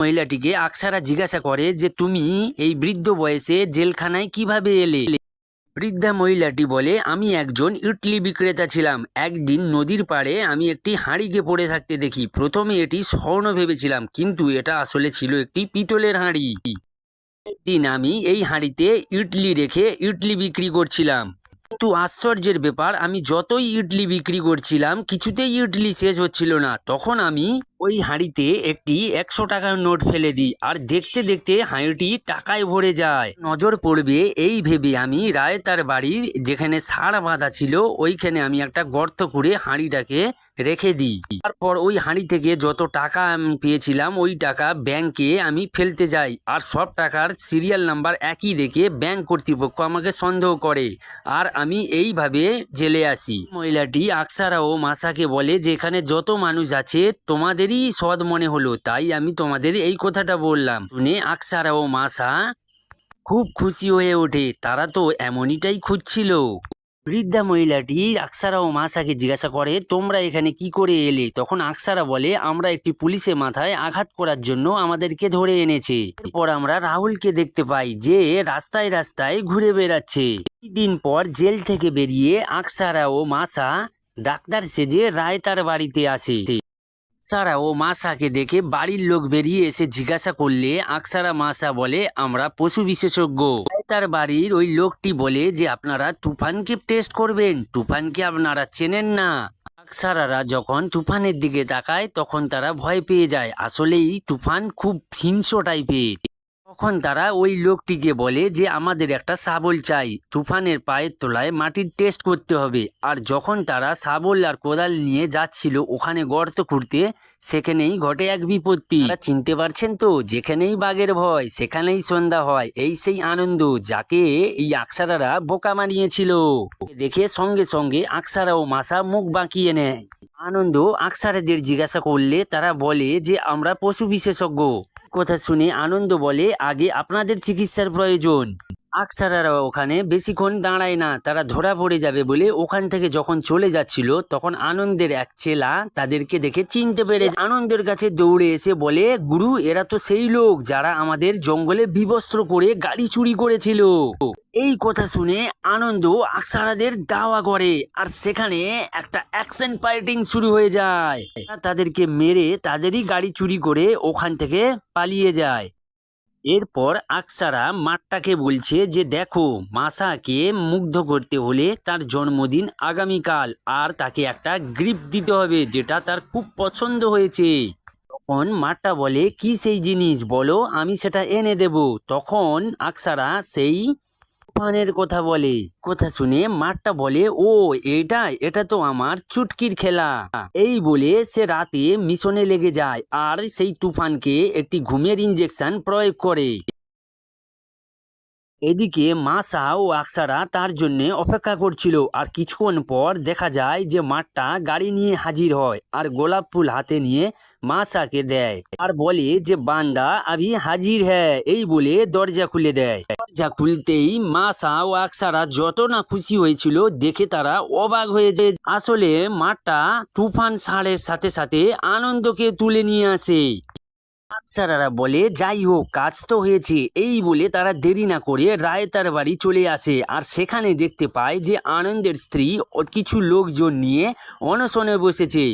মহিলাটিকে আকসারা জিজ্ঞাসা করে যে তুমি এই বৃদ্ধ বয়সে জেলখানায় কিভাবে এলে। বৃদ্ধা মহিলাটি বলে, আমি একজন ইডলি বিক্রেতা ছিলাম। একদিন নদীর পাড়ে আমি একটি হাঁড়িকে পড়ে থাকতে দেখি। প্রথমে এটি স্বর্ণ ভেবেছিলাম, কিন্তু এটা আসলে ছিল একটি পিতলের হাঁড়ি। একদিন আমি এই হাঁড়িতে ইডলি রেখে ইডলি বিক্রি করছিলাম, কিন্তু আশ্চর্যের ব্যাপার, আমি যতই ইডলি বিক্রি করছিলাম কিছুতেই ইডলি শেষ হচ্ছিল না। তখন আমি ওই হাঁড়িতে একটি 100 টাকার নোট ফেলে দিই, আর দেখতে দেখতে হাঁড়িটি টাকায় ভরে যায়। নজর পড়বে এই ভেবে আমি রায়তার বাড়ির যেখানে সার বাঁধা ছিল ওইখানে আমি একটা গর্ত করে হাঁড়িটাকে রেখে দিই। তারপর ওই হাঁড়ি থেকে যত টাকা আমি পেয়েছিলাম ওই টাকা ব্যাংকে আমি ফেলতে যাই, আর সব টাকার সিরিয়াল নাম্বার একই দেখে ব্যাংক কর্তৃপক্ষ আমাকে সন্দেহ করে, আর আমি এইভাবে জেলে আসি। মহিলাটি আকসারা ও মাসাকে বলে যে এখানে যত মানুষ আছে তোমাদেরই সৎ মনে হলো, তাই আমি তোমাদের এই কথাটা বললাম। শুনে আকসারা ও মাসা খুব খুশি হয়ে ওঠে, তারা তো এমনইটাই খুঁজছিল। বৃদ্ধা মহিলাটি আকসারা ও মাসাকে জিজ্ঞাসা করে, তোমরা এখানে কি করে এলে? তখন আকসারা বলে, আমরা একটি পুলিশের মাথায় আঘাত করার জন্য আমাদেরকে ধরে এনেছে। এরপর আমরা রাহুলকে দেখতে পাই যে রাস্তায় রাস্তায় ঘুরে বেড়াচ্ছে। দিন পর জেল থেকে বেরিয়ে আকসারা ও মাসা ডাক্তার সেজে রায়তার বাড়িতে আসে। আকসারা ও মাসাকে দেখে বাড়ির লোক বেরিয়ে এসে জিজ্ঞাসা করলে আকসারা মাসা বলে, আমরা পশু বিশেষজ্ঞ। তার বাড়ির ওই লোকটি বলে যে আপনারা তুফানকে টেস্ট করবেন, তুফানকে আপনারা চেনেন না। আকসারারা যখন তুফানের দিকে তাকায় তখন তারা ভয় পেয়ে যায়, আসলেই তুফান খুব হিংস্র টাইপের। তখন তারা ওই লোকটিকে বলে যে আমাদের একটা শাবল চাই, তুফানের পায়ের তলায় মাটির টেস্ট করতে হবে। আর যখন তারা শাবল আর কোদাল নিয়ে যাচ্ছিল ওখানে গর্ত খুঁড়তে, সেখানেই ঘটে এক বিপত্তি। চিনতে পারছেন তো, যেখানেই বাঘের ভয় সেখানেই সন্ধ্যা হয়, এই সেই আনন্দ যাকে এই আকসারারা বোকা মানিয়েছিল। দেখে সঙ্গে সঙ্গে আকসারা ও মাসা মুখ বাঁকিয়ে নেয়। আনন্দ আকসারাদের জিজ্ঞাসা করলে তারা বলে যে আমরা পশু বিশেষজ্ঞ। কথা শুনে আনন্দ বলে, আগে আপনাদের চিকিৎসার প্রয়োজন। আকসারারা ওখানে বেশিক্ষণ দাঁড়ায় না, তারা ধরা পড়ে যাবে বলে ওখান থেকে যখন চলে যাচ্ছিল তখন আনন্দের এক চেলা তাদেরকে দেখে চিনতে পেরে আনন্দের কাছে দৌড়ে এসে বলে, গুরু, এরা তো সেই লোক যারা আমাদের জঙ্গলে বিবস্ত্র করে গাড়ি চুরি করেছিল। এই কথা শুনে আনন্দ আকসারাদের দাওয়া করে, আর সেখানে একটা অ্যাকশন ফাইটিং শুরু হয়ে যায়। তাদেরকে মেরে তাদেরই গাড়ি চুরি করে ওখান থেকে পালিয়ে যায়। এরপর আকসারা মাঠটাকে বলছে যে দেখো, মাসাকে মুগ্ধ করতে হলে তার জন্মদিন আগামীকাল, আর তাকে একটা গিফট দিতে হবে যেটা তার খুব পছন্দ হয়েছে। তখন মাঠটা বলে, কি সেই জিনিস বলো, আমি সেটা এনে দেব। তখন আকসারা সেই তুফানের কথা বলে। কথা শুনে মাঠটা বলে, ও এটা তো আমার চুটকির খেলা। এই বলে সে রাতে মিশনে লেগে যায় আর সেই তুফানকে একটি ঘুমের ইঞ্জেকশন প্রয়োগ করে। এদিকে মাসা ও আকসারা তার জন্য অপেক্ষা করছিল, আর কিছুক্ষণ পর দেখা যায় যে মাঠটা গাড়ি নিয়ে হাজির হয় আর গোলাপ ফুল হাতে নিয়ে মাসাকে দেয় আর বলে যে বান্দা আভি হাজির হ্যায়। এই বলে দরজা খুলে দেয়। দরজা খুলতেই মাসা ও আকসারা যত না খুশি হয়েছিল দেখে তারা অবাক হয়ে যায়। আসলে মাঠটা তুফান ষাঁড়ের সাথে সাথে আনন্দকে তুলে নিয়ে আসে। আকসারারা বলে, যাই হোক, কাজ তো হয়েছে। এই বলে তারা দেরি না করে রায়তার বাড়ি চলে আসে, আর সেখানে দেখতে পায় যে আনন্দের স্ত্রী কিছু লোকজন নিয়ে অনশনে বসেছে,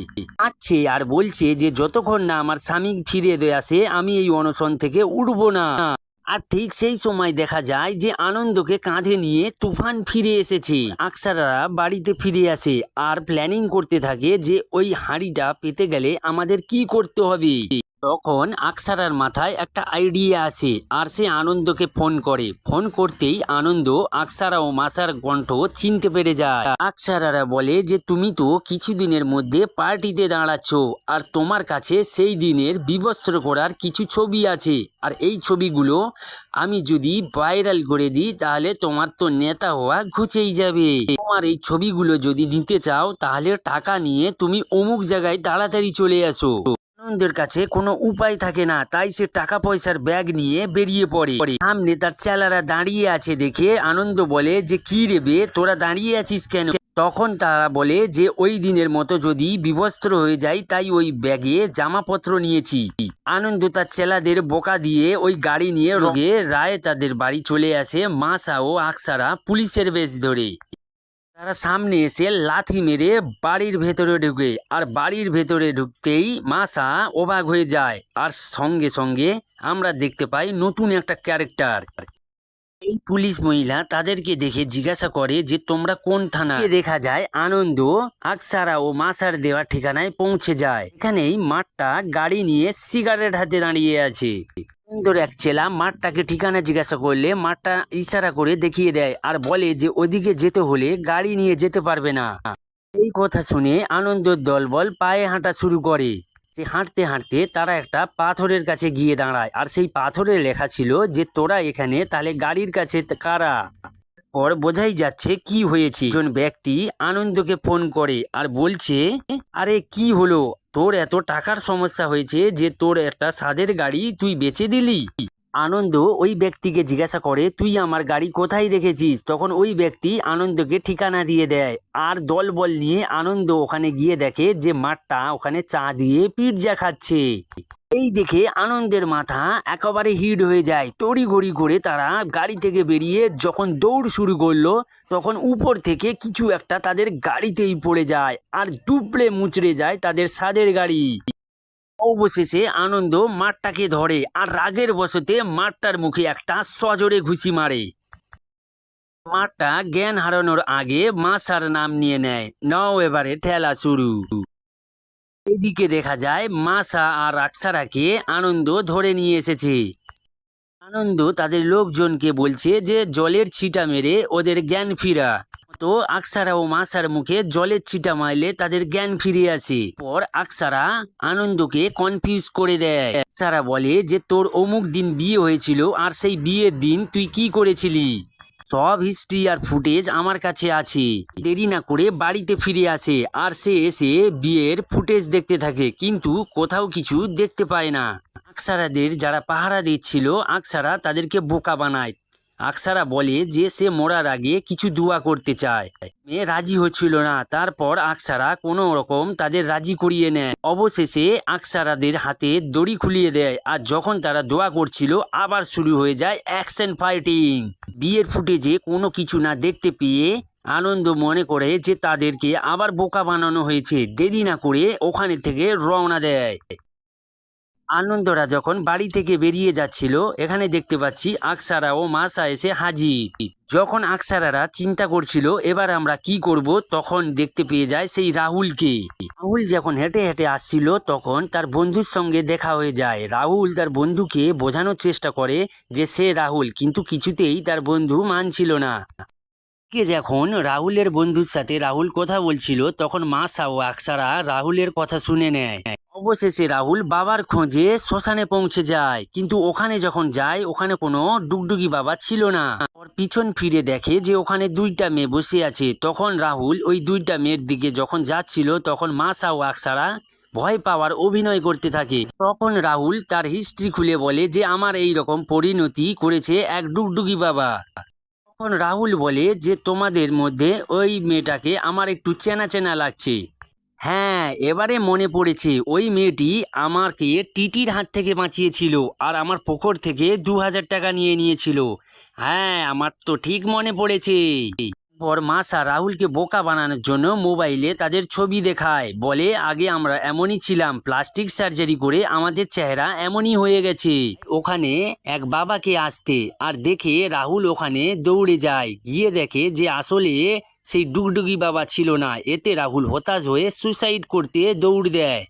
কাঁদছে আর বলছে যে যতক্ষণ না আমার স্বামী ফিরে আসে আমি এই অনশন থেকে উঠবো না। আর ঠিক সেই সময় দেখা যায় যে আনন্দকে কাঁধে নিয়ে তুফান ফিরে এসেছে। আকসারারা বাড়িতে ফিরে আসে আর প্ল্যানিং করতে থাকে যে ওই হাঁড়িটা পেতে গেলে আমাদের কি করতে হবে। তখন আকসারার মাথায় একটা আইডিয়া আসে, আর সে আনন্দকে ফোন করে। ফোন করতেই আনন্দ আকসারা ও মাসার কণ্ঠ চিনতে পেরে যায়। আকসারারা বলে যে তুমি তো কিছুদিনের মধ্যে পার্টিতে দাঁড়াচ্ছ, আর তোমার কাছে সেই দিনের বিবস্ত্র করার কিছু ছবি আছে, আর এই ছবিগুলো আমি যদি ভাইরাল করে দিই তাহলে তোমার তো নেতা হওয়া ঘুচেই যাবে। তোমার এই ছবিগুলো যদি নিতে চাও তাহলে টাকা নিয়ে তুমি অমুক জায়গায় তাড়াতাড়ি চলে আসো। আনন্দের কাছে কোনো উপায় থাকে না, তাই সে টাকা পয়সার ব্যাগ নিয়ে বেরিয়ে পড়ে। সামনে তার চেলারা দাঁড়িয়ে আছে দেখে আনন্দ বলে যে কি রে বে, তোরা দাঁড়িয়ে আছিস কেন? তখন তারা বলে যে ওই দিনের মতো যদি বিবস্ত্র হয়ে যায় তাই ওই ব্যাগে জামাপত্র নিয়েছি। আনন্দ তার ছেলেদের বোকা দিয়ে ওই গাড়ি নিয়ে রোগে রায় তাদের বাড়ি চলে আসে মাসা ও আকসারা পুলিশের বেশ ধরে। তারা সামনে এসে লাথি মেরে বাড়ির ভেতরে ঢুকে, আর বাড়ির ভেতরে ঢুকতেই মাসা অবাক হয়ে যায়, আর সঙ্গে সঙ্গে আমরা দেখতে পাই নতুন একটা ক্যারেক্টার। এই পুলিশ মহিলা তাদেরকে দেখে জিজ্ঞাসা করে যে তোমরা কোন থানা। দেখা যায় আনন্দ আকসারা ও মাসার দেওয়া ঠিকানায় পৌঁছে যায়। এখানেই মাঠটা গাড়ি নিয়ে সিগারেট হাতে দাঁড়িয়ে আছে। আনন্দর এক ছেলা মাঠটাকে ঠিকানা জিজ্ঞাসা করলে মাঠটা ইশারা করে দেখিয়ে দেয় আর বলে যে ওদিকে যেতে হলে গাড়ি নিয়ে যেতে পারবে না। এই কথা শুনে আনন্দর দলবল পায়ে হাঁটা শুরু করে। যে হাঁটতে হাঁটতে তারা একটা পাথরের কাছে গিয়ে দাঁড়ায়, আর সেই পাথরে লেখা ছিল যে তোরা এখানে তাহলে গাড়ির কাছে কারা। পর বোঝাই যাচ্ছে কি হয়েছে। একজন ব্যক্তি আনন্দকে ফোন করে আর বলছে, আরে কি হলো, তোর এত টাকার সমস্যা হয়েছে যে তোর একটা স্বাদের গাড়ি তুই বেচে দিলি। আনন্দ ওই ব্যক্তিকে জিজ্ঞাসা করে তুই আমার গাড়ি কোথায় রেখেছিস। তখন ওই ব্যক্তি আনন্দকে ঠিকানা দিয়ে দেয়, আর দলবল নিয়ে আনন্দ ওখানে গিয়ে দেখে যে মাঠটা ওখানে চা দিয়ে পিৎজা খাচ্ছে। এই দেখে আনন্দের মাথা একেবারে হিট হয়ে যায়। তড়িঘড়ি করে তারা গাড়ি থেকে বেরিয়ে যখন দৌড় শুরু করলো তখন উপর থেকে কিছু একটা তাদের গাড়িতেই পড়ে যায় আর ডুবলে মুচড়ে যায় তাদের স্বাদের গাড়ি। অবশেষে আনন্দ মাঠটাকে ধরে আর রাগের বশতে মাঠটার মুখে একটা সজোরে ঘুষি মারে। মাঠটা জ্ঞান হারানোর আগে মাসার নাম নিয়ে নেয়। নাও এবারে ঠেলা শুরু। এদিকে দেখা যায় মাসা আর আকসারাকে আনন্দ ধরে নিয়ে এসেছে। আনন্দ তাদের লোকজনকে বলছে যে জলের ছিটা মেরে ওদের জ্ঞান ফিরা। তো আকসারা ও মাসার মুখে জলের ছিটা মারলে তাদের জ্ঞান ফিরে আসে। পর আকসারা আনন্দকে কনফিউজ করে দেয়। আকসারা বলে যে তোর অমুক দিন বিয়ে হয়েছিল আর সেই বিয়ের দিন তুই কি করেছিলি, সব হিস্ট্রি আর ফুটেজ আমার কাছে আছে। দেরি না করে বাড়িতে ফিরে আসে আর সে এসে বিয়ের ফুটেজ দেখতে থাকে কিন্তু কোথাও কিছু দেখতে পায় না। আকসারাদের যারা পাহারা দিচ্ছিল আকসারা তাদেরকে বোকা বানায়। আকসারা বলে যে সে মরার আগে কিছু দোয়া করতে চায়। মেয়ে রাজি হচ্ছিল না, তারপর আকসারা কোনো রকম তাদের রাজি করিয়ে নেয়। অবশেষে আকসারাদের হাতে দড়ি খুলিয়ে দেয় আর যখন তারা দোয়া করছিল আবার শুরু হয়ে যায় অ্যাকশন ফাইটিং। বিয়ের ফুটেজে কোনো কিছু না দেখতে পেয়ে আনন্দ মনে করে যে তাদেরকে আবার বোকা বানানো হয়েছে। দেরি না করে ওখানে থেকে রওনা দেয়। আনন্দরা যখন বাড়ি থেকে বেরিয়ে যাচ্ছিল এখানে দেখতে পাচ্ছি আকসারা ও মাসা এসে হাজির। যখন আকসারারা চিন্তা করছিল এবার আমরা কি করব, তখন দেখতে পেয়ে যায় সেই রাহুলকে। রাহুল যখন হেঁটে হেঁটে আসছিল তখন তার বন্ধুর সঙ্গে দেখা হয়ে যায়। রাহুল তার বন্ধুকে বোঝানোর চেষ্টা করে যে সে রাহুল, কিন্তু কিছুতেই তার বন্ধু মানছিল না। যখন রাহুলের বন্ধুর সাথে রাহুল কথা বলছিল তখন মাসা ও আকসারা রাহুলের কথা শুনে নেয়। অবশেষে রাহুল বাবার খোঁজে শ্মশানে পৌঁছে যায়, কিন্তু ওখানে যখন যায় ওখানে কোনো ডুগডুগি বাবা ছিল না। ওর পিছন ফিরে দেখে যে ওখানে দুইটা মেয়ে বসে আছে। তখন রাহুল ওই দুইটা মেয়ের দিকে যখন যাচ্ছিল তখন মাসা ও আকসারা ভয় পাওয়ার অভিনয় করতে থাকে। তখন রাহুল তার হিস্ট্রি খুলে বলে যে আমার এই রকম পরিণতি করেছে এক ডুগডুগি বাবা। তখন রাহুল বলে যে তোমাদের মধ্যে ওই মেয়েটাকে আমার একটু চেনা চেনা লাগছে। হ্যাঁ, এবারে মনে পড়েছে, ওই মেয়েটি আমাকে টিটির হাত থেকে বাঁচিয়েছিল আর আমার পকেট থেকে 2000 টাকা নিয়ে নিয়েছিল। হ্যাঁ, আমার তো ঠিক মনে পড়েছে। পর মাসা রাহুলকে বোকা বানানোর জন্য মোবাইলে তাদের ছবি দেখায়, বলে আগে আমরা এমনই ছিলাম, প্লাস্টিক সার্জারি করে আমাদের চেহারা এমনই হয়ে গেছে। ওখানে এক বাবাকে আসতে আর দেখে রাহুল ওখানে দৌড়ে যায়, গিয়ে দেখে যে আসলে সেই ডুগডুগি বাবা ছিল না। এতে রাহুল হতাশ হয়ে সুসাইড করতে দৌড় দেয়।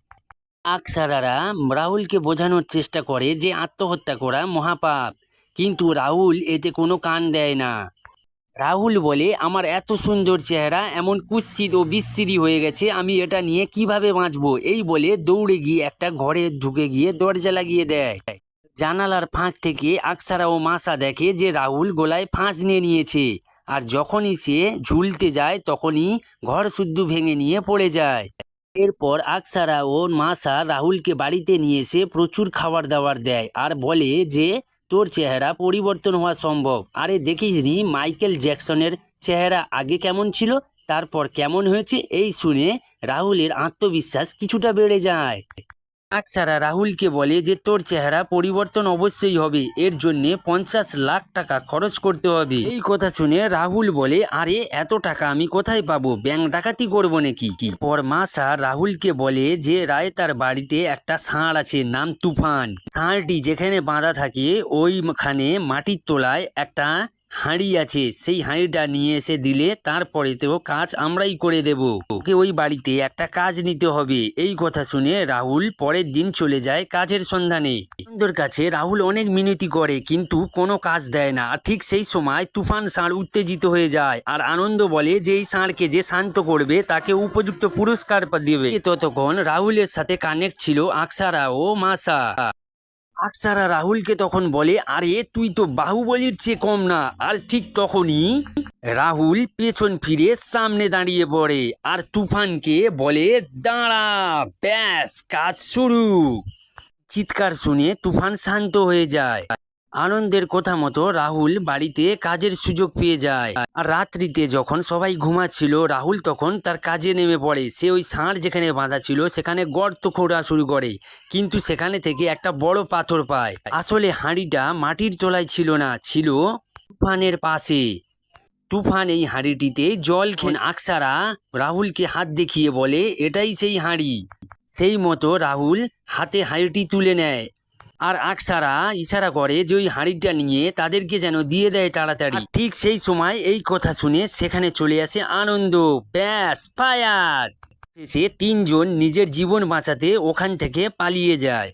আকসারারা রাহুলকে বোঝানোর চেষ্টা করে যে আত্মহত্যা করা মহাপাপ, কিন্তু রাহুল এতে কোনো কান দেয় না। রাহুল বলে আমার এত সুন্দর চেহারা এমন কুৎসিত ও বিচ্ছিরি হয়ে গেছে, আমি এটা নিয়ে কিভাবে বাঁচবো। এই বলে দৌড়ে গিয়ে একটা ঘরে ঢুকে গিয়ে দরজা লাগিয়ে দেয়। জানালার ফাঁক থেকে আকসারা ও মাসা দেখে যে রাহুল গলায় ফাঁস নিয়ে নিয়েছে, আর যখনই সে ঝুলতে যায় তখনই ঘর শুদ্ধ ভেঙে নিয়ে পড়ে যায়। এরপর আকসারা ও মাসা রাহুলকে বাড়িতে নিয়ে এসে প্রচুর খাবার দাবার দেয় আর বলে যে তোর চেহারা পরিবর্তন হওয়া সম্ভব। আরে দেখিস নি মাইকেল জ্যাকসনের চেহারা আগে কেমন ছিল, তারপর কেমন হয়েছে এই শুনে রাহুলের আত্মবিশ্বাস কিছুটা বেড়ে যায়। আকসারা রাহুলকে বলে যে তোর চেহারা পরিবর্তন অবশ্যই হবে, এর জন্যে 50 লাখ টাকা খরচ করতে হবে। এই কথা শুনে রাহুল বলে আরে এত টাকা আমি কোথায় পাবো, ব্যাংক ডাকাতি করবো নাকি। পর মাসা রাহুলকে বলে যে তার বাড়িতে একটা ষাঁড় আছে নাম তুফান। ষাঁড়টি যেখানে বাঁধা থাকে ওইখানে মাটির তলায় একটা হাঁড়ি আছে, সেই হাঁড়িটা নিয়ে এসে দিলে তারপরে তো কাজ আমরাই করে দেব, ওকে ওই বাড়িতে একটা কাজ নিতে হবে। এই কথা শুনে রাহুল পরের দিন চলে যায় কাজের সন্ধানে। আনন্দর কাছে রাহুল অনেক মিনতি করে কিন্তু কোনো কাজ দেয় না। আর ঠিক সেই সময় তুফান ষাঁড় উত্তেজিত হয়ে যায় আর আনন্দ বলে যে এই ষাঁড়কে যে শান্ত করবে তাকে উপযুক্ত পুরস্কার দেবে। ততক্ষণ রাহুলের সাথে কানেক্ট ছিল আকসারা ও মাসা। আকসারা রাহুলকে তখন বলে আরে তুই তো বাহুবলীর চেয়ে কম না। আর ঠিক তখনই রাহুল পেছন ফিরে সামনে দাঁড়িয়ে পড়ে আর তুফানকে বলে দাঁড়া, ব্যাস কাজ শুরু। চিৎকার শুনে তুফান শান্ত হয়ে যায়। আনন্দের কথা মতো রাহুল বাড়িতে কাজের সুযোগ পেয়ে যায়। আর রাত্রিতে যখন সবাই ঘুমাচ্ছিল রাহুল তখন তার কাজে নেমে পড়ে। সে ওই ষাঁড় যেখানে বাঁধা ছিল সেখানে গর্ত খোঁড়া শুরু করে, কিন্তু সেখানে থেকে একটা বড় পাথর পায়। আসলে হাঁড়িটা মাটির তলায় ছিল না, ছিল তুফানের পাশে। তুফান এই হাঁড়িটিতে জল খেয়ে আকসারা রাহুলকে হাত দেখিয়ে বলে এটাই সেই হাঁড়ি। সেই মতো রাহুল হাতে হাঁড়িটি তুলে নেয় আর আকসারা ইশারা করে যে ওই হাঁড়িটা নিয়ে তাদেরকে যেন দিয়ে দেয় তাড়াতাড়ি। ঠিক সেই সময় এই কথা শুনে সেখানে চলে আসে আনন্দ, ব্যাস ফায়ার। সে তিনজন নিজের জীবন বাঁচাতে ওখান থেকে পালিয়ে যায়।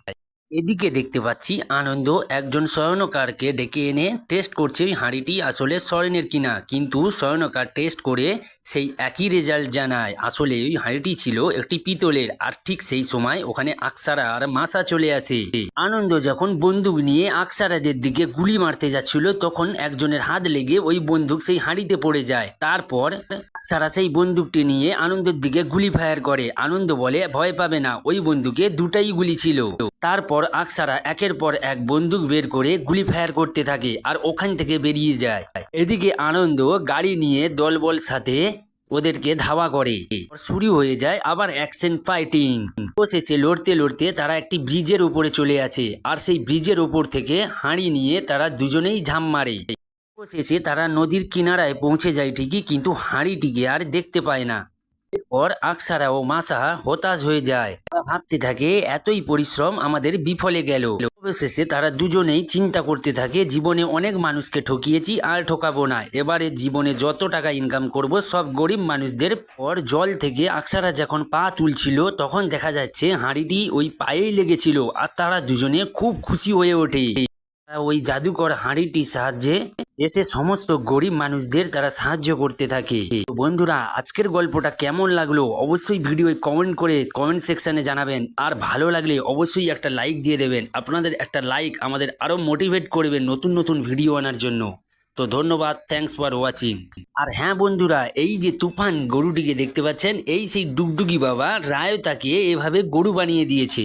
এদিকে দেখতে পাচ্ছি আনন্দ একজন স্বর্ণকারকে ডেকে এনে টেস্ট করছে ওই হাঁড়িটি আসলে স্বর্ণের কিনা, কিন্তু স্বর্ণকার টেস্ট করে সেই একই রেজাল্ট জানায় আসলে ওই হাঁড়িটি ছিল একটি পিতলের। আর ঠিক সেই সময় ওখানে আকসারা আর মাসা চলে আসে। আনন্দ যখন বন্দুক নিয়ে আকসারাদের দিকে গুলি মারতে যাচ্ছিল তখন একজনের হাত লেগে ওই বন্দুক সেই হাঁড়িতে পড়ে যায়। তারপর আকসারা সেই বন্দুকটি নিয়ে আনন্দের দিকে গুলি ফায়ার করে। আনন্দ বলে ভয় পাবে না, ওই বন্দুকে দুটাই গুলি ছিল। তারপর আকসারা একের পর এক বন্দুক বের করে গুলি ফায়ার করতে থাকে আর ওখান থেকে বেরিয়ে যায়। এদিকে আনন্দ গাড়ি নিয়ে দলবল সাথে ওদেরকে ধাওয়া করে। শুরু হয়ে যায় আবার অ্যাকশন ফাইটিং। শেষে লড়তে লড়তে তারা একটি ব্রিজের উপরে চলে আসে আর সেই ব্রিজের উপর থেকে হাঁড়ি নিয়ে তারা দুজনেই ঝাঁপ মারে। শেষে তারা নদীর কিনারায় পৌঁছে যায় ঠিকই, কিন্তু হাঁড়িটিকে আর দেখতে পায় না। এরপর আকসারা ও মাসা হতাশ হয়ে যায়, ভাবতে থাকে এতই পরিশ্রম আমাদের বিফলে গেল। অবশেষে তারা দুজনেই চিন্তা করতে থাকে জীবনে অনেক মানুষকে ঠকিয়েছি আর ঠকাবো না, এবারে জীবনে যত টাকা ইনকাম করব সব গরিব মানুষদের। পর জল থেকে আকসারা যখন পা তুলছিল তখন দেখা যাচ্ছে হাঁড়িটি ওই পায়েই লেগেছিল আর তারা দুজনে খুব খুশি হয়ে ওঠে। ওই জাদুকর হাঁড়িটির সাহায্যে দেশে সমস্ত গরিব মানুষদের তারা সাহায্য করতে থাকে। বন্ধুরা আজকের গল্পটা কেমন লাগলো অবশ্যই ভিডিওয় কমেন্ট করে কমেন্ট সেকশনে জানাবেন। আর ভালো লাগলে অবশ্যই একটা লাইক দিয়ে দেবেন। আপনাদের একটা লাইক আমাদের আরো মোটিভেট করবে নতুন নতুন ভিডিও আনার জন্য। তো ধন্যবাদ, থ্যাঙ্কস ফর ওয়াচিং। আর হ্যাঁ বন্ধুরা, এই যে তুফান গরুটিকে দেখতে পাচ্ছেন এই সেই ডুগডুগি বাবা রায় তাকে এভাবে গরু বানিয়ে দিয়েছে।